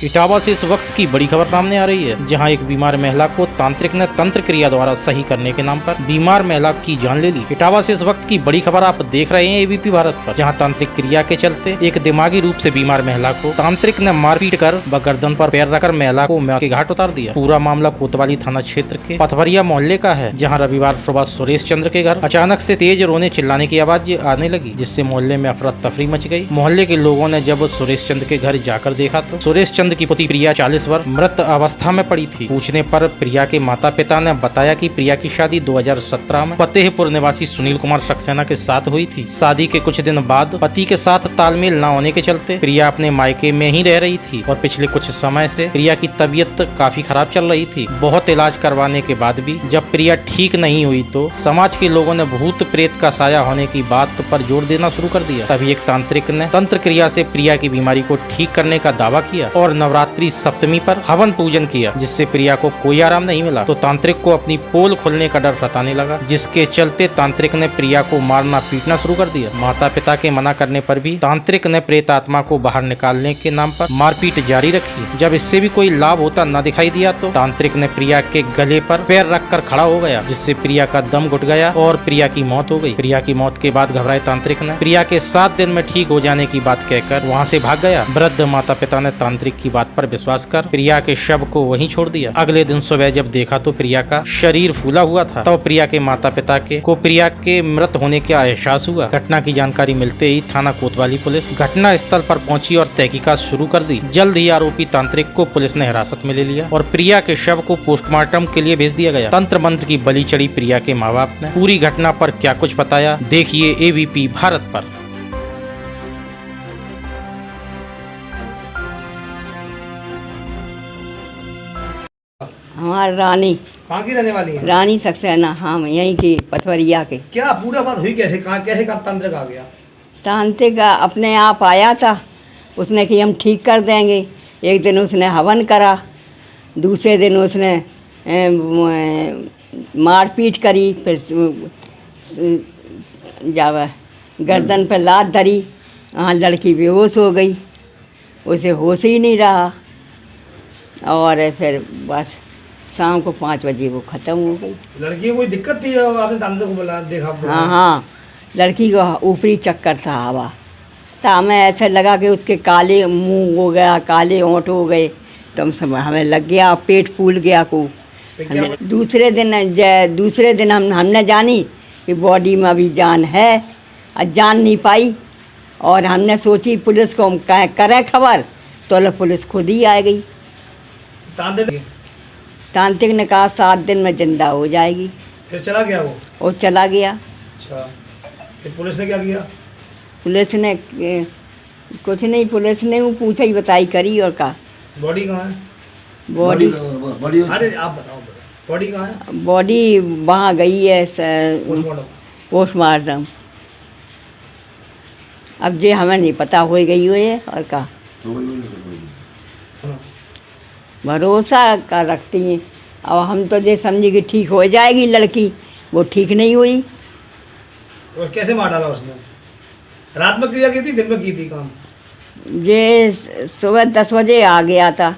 इटावा से इस वक्त की बड़ी खबर सामने आ रही है, जहां एक बीमार महिला को तांत्रिक ने तंत्र क्रिया द्वारा सही करने के नाम पर बीमार महिला की जान ले ली। इटावा से इस वक्त की बड़ी खबर आप देख रहे हैं एबीपी भारत पर, जहां तांत्रिक क्रिया के चलते एक दिमागी रूप से बीमार महिला को तांत्रिक ने मारपीट कर व गर्दन पर पैर रखकर महिला को मौत के घाट उतार दिया। पूरा मामला कोतवाली थाना क्षेत्र के पथवरिया मोहल्ले का है, जहाँ रविवार सुबह सुरेश चंद्र के घर अचानक से तेज रोने चिल्लाने की आवाज आने लगी, जिससे मोहल्ले में अफरा तफरी मच गई। मोहल्ले के लोगों ने जब सुरेश चंद्र के घर जाकर देखा तो सुरेश चंद्र की पुत्री प्रिया 40 वर्ष मृत अवस्था में पड़ी थी। पूछने पर प्रिया के माता पिता ने बताया कि प्रिया की शादी 2017 में फतेहपुर निवासी सुनील कुमार सक्सेना के साथ हुई थी। शादी के कुछ दिन बाद पति के साथ तालमेल न होने के चलते प्रिया अपने मायके में ही रह रही थी और पिछले कुछ समय से प्रिया की तबीयत काफी खराब चल रही थी। बहुत इलाज करवाने के बाद भी जब प्रिया ठीक नहीं हुई तो समाज के लोगों ने भूत प्रेत का साया होने की बात पर जोर देना शुरू कर दिया। तभी एक तांत्रिक ने तंत्र क्रिया से प्रिया की बीमारी को ठीक करने का दावा किया और नवरात्रि सप्तमी पर हवन पूजन किया, जिससे प्रिया को कोई आराम नहीं मिला। तो तांत्रिक को अपनी पोल खुलने का डर सताने लगा, जिसके चलते तांत्रिक ने प्रिया को मारना पीटना शुरू कर दिया। माता पिता के मना करने पर भी तांत्रिक ने प्रेत आत्मा को बाहर निकालने के नाम पर मारपीट जारी रखी। जब इससे भी कोई लाभ होता न दिखाई दिया तो तांत्रिक ने प्रिया के गले पर पैर रखकर खड़ा हो गया, जिससे प्रिया का दम घुट गया और प्रिया की मौत हो गई। प्रिया की मौत के बाद घबराए तांत्रिक ने प्रिया के 7 दिन में ठीक हो जाने की बात कहकर वहां से भाग गया। वृद्ध माता पिता ने तांत्रिक की बात पर विश्वास कर प्रिया के शव को वहीं छोड़ दिया। अगले दिन सुबह जब देखा तो प्रिया का शरीर फूला हुआ था। तो प्रिया के माता पिता को प्रिया के मृत होने का एहसास हुआ। घटना की जानकारी मिलते ही थाना कोतवाली पुलिस घटना स्थल पर पहुंची और तहकीकात शुरू कर दी। जल्द ही आरोपी तांत्रिक को पुलिस ने हिरासत में ले लिया और प्रिया के शव को पोस्टमार्टम के लिए भेज दिया गया। तंत्र मंत्र की बलि चढ़ी प्रिया के माँ बाप ने पूरी घटना पर क्या कुछ बताया, देखिए एबीपी भारत पर। हमारी रानी कहाँ की रहने वाली है? रानी सक्सेना, हम यहीं की पथवरिया के। क्या पूरा बात हुई कैसे? कहाँ कैसे कब तंत्र आ गया? तांत्रिक अपने आप आया था, उसने कि हम ठीक कर देंगे। एक दिन उसने हवन करा, दूसरे दिन उसने मारपीट करी, फिर जावा गर्दन पर लात धरी। हाँ, लड़की बेहोश हो गई, उसे होश ही नहीं रहा और फिर बस शाम को 5 बजे वो ख़त्म हो गई। लड़की को कोई दिक्कत थी? आपने तंत्र को बोला देखा? हाँ, लड़की को ऊपरी चक्कर था, हवा था। हमें ऐसा लगा कि उसके काले मुंह हो गया, काले होंठ हो गए, तो हमें लग गया पेट फूल गया को। दूसरे दिन हमने जानी कि बॉडी में अभी जान है और जान नहीं पाई, और हमने सोची पुलिस को हम करें खबर, तो पुलिस खुद ही आ गई। तांत्रिक ने कहा 7 दिन में जिंदा हो जाएगी। फिर चला गया वो चला गया। अच्छा, फिर पुलिस ने क्या किया? पुलिस ने कुछ नहीं, पुलिस ने वो पूछा ही बताई करी और कहा। बॉडी कहाँ है? बॉडी अरे आप बताओ, बॉडी कहाँ है? बॉडी वहाँ गई है पोस्टमार्टम। अब जे हमें नहीं पता हो गई हुई है और कहा भरोसा का रखती हैं। अब हम तो ये समझी कि ठीक हो जाएगी लड़की, वो ठीक नहीं हुई। और कैसे मार डाला उसने? रात में क्रिया की थी, दिन में की थी काम? ये सुबह 10 बजे आ गया था।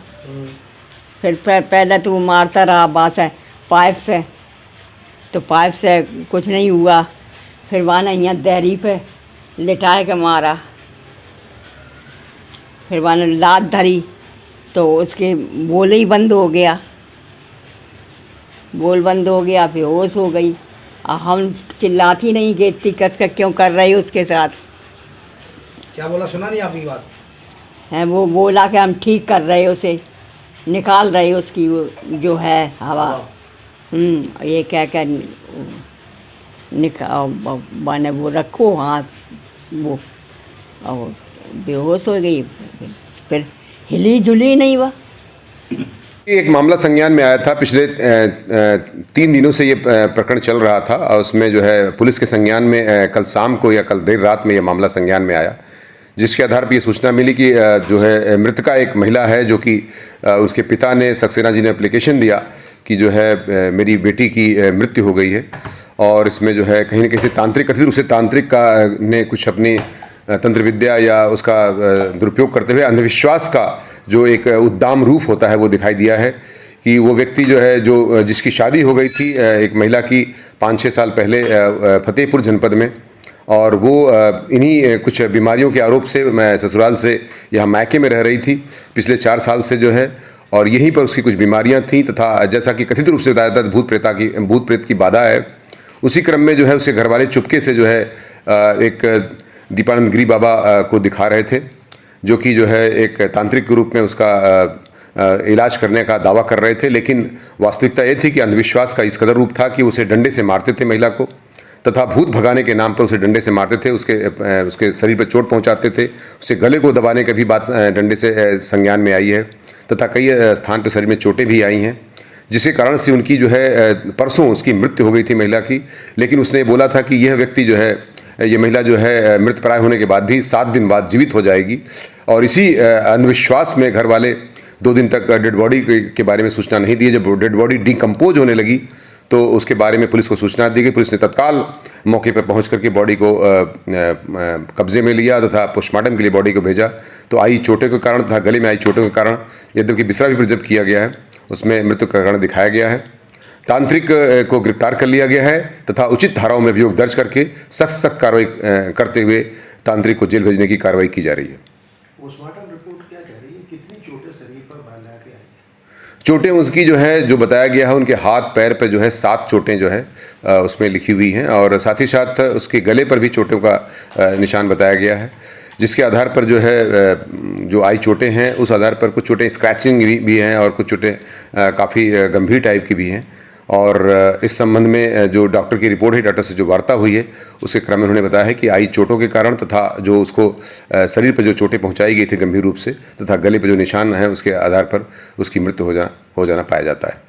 फिर पहले तो वो मारता रहा बात है पाइप से, तो पाइप से कुछ नहीं हुआ। फिर वहाँ यहाँ दहरी पे लिटाए के मारा, फिर वहाँ लात धरी, तो उसके बोल ही बंद हो गया, बोल बंद हो गया, फिर होश हो गई। हम चिल्लाती नहीं कि इतनी कसक क्यों कर रहे हो उसके साथ। क्या बोला, सुना नहीं आपकी बात? है वो बोला कि हम ठीक कर रहे, उसे निकाल रहे उसकी वो जो है हवा। ये क्या क्या बने वो रखो हाथ, वो और बेहोश हो गई, फिर हिली जुली नहीं हुआ। एक मामला संज्ञान में आया था, पिछले 3 दिनों से ये प्रकरण चल रहा था और उसमें जो है पुलिस के संज्ञान में कल शाम को या कल देर रात में ये मामला संज्ञान में आया, जिसके आधार पर ये सूचना मिली कि जो है मृतका एक महिला है, जो कि उसके पिता ने सक्सेना जी ने एप्लीकेशन दिया कि जो है मेरी बेटी की मृत्यु हो गई है और इसमें जो है कहीं ना कहीं तांत्रिक, कथित रूप से तांत्रिक का ने कुछ अपनी तंत्र विद्या या उसका दुरुपयोग करते हुए अंधविश्वास का जो एक उद्दाम रूप होता है वो दिखाई दिया है कि वो व्यक्ति जो है जो जिसकी शादी हो गई थी एक महिला की 5-6 साल पहले फतेहपुर जनपद में, और वो इन्हीं कुछ बीमारियों के आरोप से मैं ससुराल से यहाँ मायके में रह रही थी पिछले 4 साल से जो है, और यहीं पर उसकी कुछ बीमारियां थीं तथा जैसा कि कथित रूप से बताया था भूत प्रेत की बाधा है। उसी क्रम में जो है उसके घर वाले चुपके से जो है एक दीपानंद गिरी बाबा को दिखा रहे थे, जो कि जो है एक तांत्रिक के रूप में उसका इलाज करने का दावा कर रहे थे। लेकिन वास्तविकता ये थी कि अंधविश्वास का इस कदर रूप था कि उसे डंडे से मारते थे महिला को, तथा भूत भगाने के नाम पर उसे डंडे से मारते थे, उसके शरीर पर चोट पहुंचाते थे, उसके गले को दबाने की भी बात डंडे से संज्ञान में आई है, तथा कई स्थान पर शरीर में चोटें भी आई हैं, जिसके कारण से उनकी जो है परसों उसकी मृत्यु हो गई थी महिला की। लेकिन उसने बोला था कि यह व्यक्ति जो है, ये महिला जो है मृतप्राय होने के बाद भी 7 दिन बाद जीवित हो जाएगी, और इसी अंधविश्वास में घर वाले 2 दिन तक डेड बॉडी के बारे में सूचना नहीं दी। जब डेड बॉडी डिकम्पोज होने लगी तो उसके बारे में पुलिस को सूचना दी गई। पुलिस ने तत्काल मौके पर पहुंच करके बॉडी को कब्जे में लिया तथा पोस्टमार्टम के लिए बॉडी को भेजा। तो आई चोटों के कारण तथा गले में आई चोटों के कारण यद्यपि बिस्तरा भी जब्त किया गया है, उसमें मृत्यु का कारण दिखाया गया है। तांत्रिक को गिरफ्तार कर लिया गया है तथा उचित धाराओं में अभियोग दर्ज करके सख्त कार्रवाई करते हुए तांत्रिक को जेल भेजने की कार्रवाई की जा रही है। पोस्टमार्टम रिपोर्ट क्या कह रही है, कितनी चोटें शरीर पर बांधा के आई? चोटें उसकी जो है, जो बताया गया है, उनके हाथ पैर पर जो है 7 चोटें जो है उसमें लिखी हुई हैं, और साथ ही साथ उसके गले पर भी चोटों का निशान बताया गया है, जिसके आधार पर जो है जो आई चोटें हैं उस आधार पर कुछ चोटें स्क्रैचिंग भी हैं और कुछ चोटें काफ़ी गंभीर टाइप की भी हैं। और इस संबंध में जो डॉक्टर की रिपोर्ट है, डॉक्टर से जो वार्ता हुई है, उसके क्रम में उन्होंने बताया है कि आई चोटों के कारण तथा जो उसको शरीर पर जो चोटें पहुंचाई गई थी गंभीर रूप से तथा गले पर जो निशान है उसके आधार पर उसकी मृत्यु हो जाना पाया जाता है।